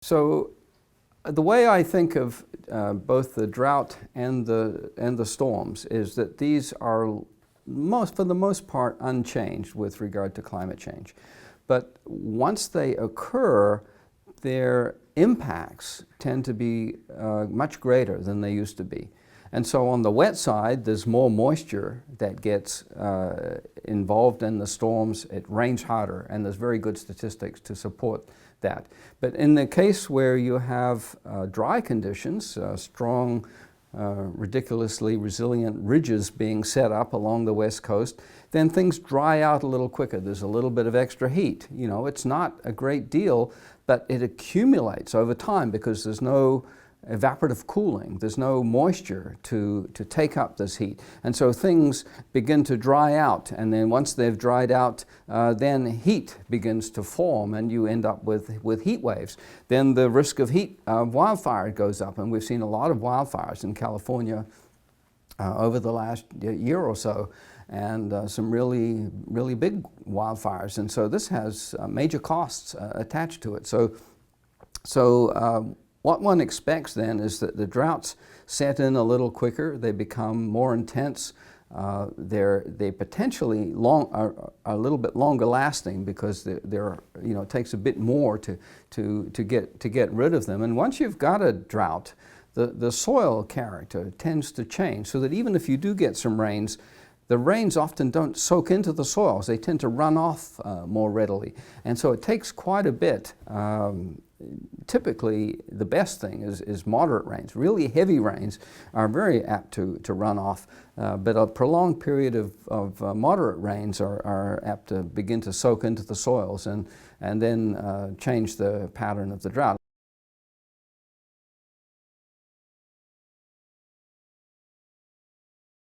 So the way I think of both the drought and the storms is that these are for the most part unchanged with regard to climate change. But once they occur, their impacts tend to be much greater than they used to be. And so on the wet side, there's more moisture that gets involved in the storms. It rains harder, and there's very good statistics to support that. But in the case where you have dry conditions, strong, ridiculously resilient ridges being set up along the west coast, then things dry out a little quicker. There's a little bit of extra heat. You know, it's not a great deal, but it accumulates over time because there's no evaporative cooling. There's no moisture to take up this heat. And so things begin to dry out, and then once they've dried out, then heat begins to form, and you end up with heat waves. Then the risk of wildfire goes up, and we've seen a lot of wildfires in California over the last year or so, and some really, really big wildfires. And so this has major costs attached to it. So what one expects then is that the droughts set in a little quicker, they become more intense, they potentially are a little bit longer lasting because it takes a bit more to get rid of them. And once you've got a drought, the soil character tends to change, so that even if you do get some rains, the rains often don't soak into the soils. They tend to run off more readily. And so it takes quite a bit. Typically, the best thing is moderate rains. Really heavy rains are very apt to run off, but a prolonged period of moderate rains are apt to begin to soak into the soils and then change the pattern of the drought.